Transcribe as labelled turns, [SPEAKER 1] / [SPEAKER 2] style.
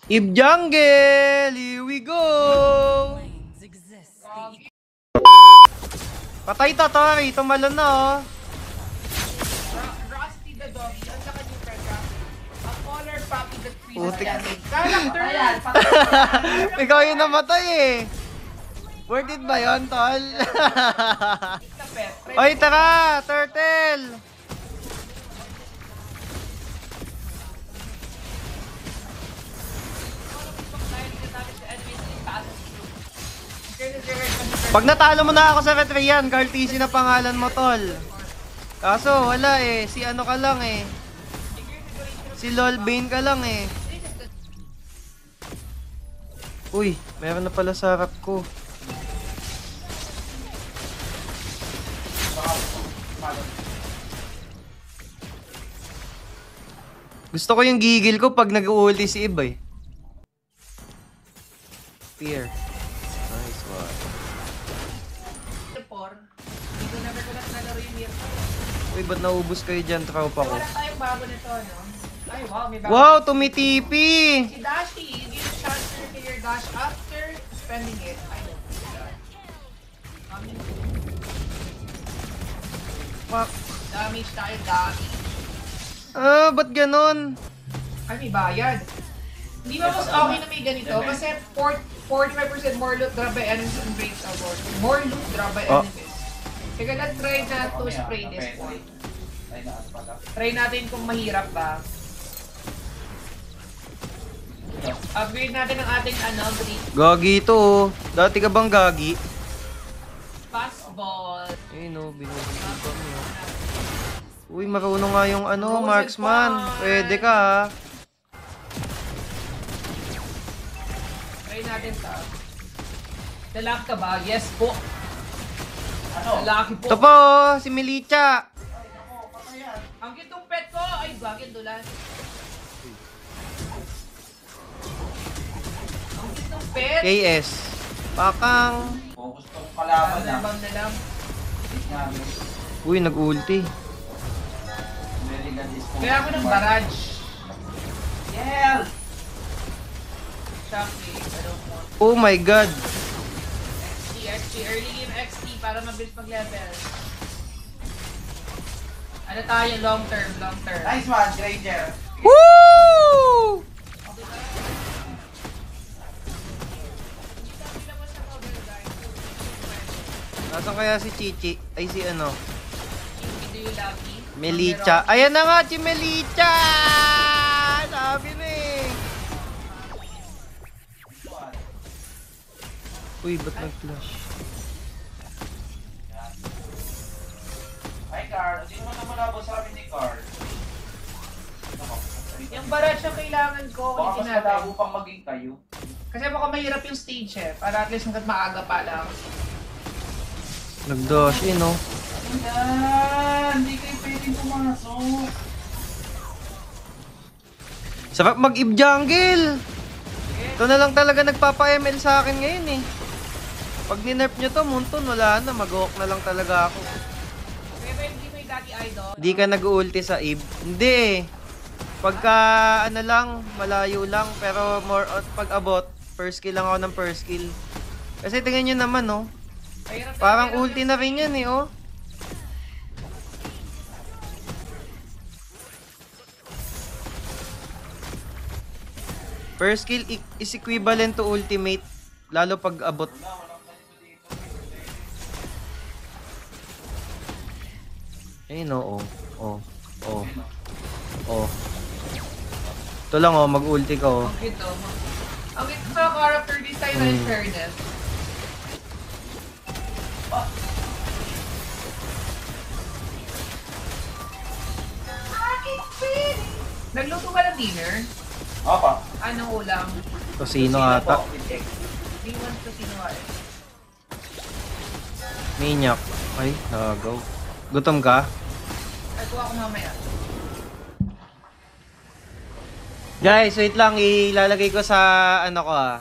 [SPEAKER 1] Eve Jungle! Here we go! Patay to, Tori. Tumalon na, oh.
[SPEAKER 2] Rusty the doggy. Ang saka yung friend a color puppy that freezes
[SPEAKER 1] Putik.
[SPEAKER 2] acid. Character!
[SPEAKER 1] Ikaw yung namatay, eh. Worth it ba yun, tol? Oy, tara! Turtle! Pag natalo mo na ako sa Retrian, Carl TC na pangalan mo, tol. Kaso, wala eh. Si ano ka lang eh. Si LOL Bane ka lang eh. Uy, meron na pala sa harap ko. Gusto ko yung gigil ko pag nag-ulti si Eve eh. Fear. Nice one.
[SPEAKER 2] Dito never ko na nalaro yung mirror.
[SPEAKER 1] Uy, ba't naubos kayo dyan, tropa ko?
[SPEAKER 2] Wala tayong bago nito, no? Ay, wow, may bago.
[SPEAKER 1] Wow, tumitipi!
[SPEAKER 2] Si Dashi, you give a chance to refill your dash after spending it. I don't know that.
[SPEAKER 1] Fuck.
[SPEAKER 2] Damage tayo, damage.
[SPEAKER 1] Ah, ba't ganon?
[SPEAKER 2] Ay, may bayad. Hindi ba mas okay na may ganito? Kasi 45% more loot drop by enemies and breaks award. More loot drop by enemies. Teka lang, try na to spray this point. Try natin kung mahirap ba. Upgrade natin ang ating green.
[SPEAKER 1] Gagi ito oh. Dati ka bang gagi?
[SPEAKER 2] Fastball.
[SPEAKER 1] Eh no, binibigyan mo. Uy, marunong nga yung marksman. Pwede ka ha.
[SPEAKER 2] Try natin ta. Lalaki ka ba? Yes po. Lalaki po.
[SPEAKER 1] Ito po, si Milicha.
[SPEAKER 2] Ang kitong pet ko! Ay, bakit dulan? Ang kitong pet!
[SPEAKER 1] KS. Pakang.
[SPEAKER 3] Focus tong kalaban na.
[SPEAKER 2] Nabang na lang.
[SPEAKER 1] Uy, nag-ulti.
[SPEAKER 2] Kaya ako ng barrage.
[SPEAKER 3] Yeah!
[SPEAKER 2] Shockwave. I don't want.
[SPEAKER 1] Oh my god.
[SPEAKER 2] XP. Early game XP para mabilis mag-level. Ano tayo? Long term. Long term.
[SPEAKER 3] Nice one, Granger.
[SPEAKER 1] Woo! Nasaan kaya si Chichi? Ay, si ano?
[SPEAKER 2] Do you love me?
[SPEAKER 1] Milicha. Ayan na nga, si Milicha! Sabi na eh. Uy, ba't nag-flash?
[SPEAKER 3] Hi, Carl. Sino mo naman ako sabi ni Carl?
[SPEAKER 2] Yung barrage ang kailangan ko.
[SPEAKER 3] Baka
[SPEAKER 2] Ulitin
[SPEAKER 3] mas
[SPEAKER 2] natin.
[SPEAKER 3] malabo pang maging kayo.
[SPEAKER 2] Kasi baka mahirap yung stage eh. Para at least hanggat maaga pa lang.
[SPEAKER 1] Nag-dash eh, no?
[SPEAKER 3] Yan! Hindi kayo pwedeng pumasok.
[SPEAKER 1] Sarap mag-Eve Jungle! Ito na lang talaga nagpapa-ML sa akin ngayon eh. Pag ninerf nyo to, Munton, wala na. Mag-walk na lang talaga ako.
[SPEAKER 2] Pero hindi mo yung dati idol.
[SPEAKER 1] Hindi ka nag-ulti sa Eve? Hindi eh. Pagka ano lang, malayo lang. Pero more pag abot, first kill lang ako ng first kill. Kasi tingnan nyo naman, no? Parang ulti na rin yan eh, oh. First kill is equivalent to ultimate. Lalo pag abot. Ayun oh, oh, oh, oh. Ito lang oh, mag-ulti ka oh.
[SPEAKER 2] Ang gito. Ang gito sa character design na in fairness. Nagluto ka ng dinner?
[SPEAKER 3] Opa.
[SPEAKER 2] Anong ulam?
[SPEAKER 1] Tosino ata.
[SPEAKER 2] Di mo to sino eh.
[SPEAKER 1] Minyak. Ay, nagaw. Gutom ka?
[SPEAKER 2] Ay, kuha ko mamaya.
[SPEAKER 1] Guys, wait lang. Ilalagay ko sa ano ko ah.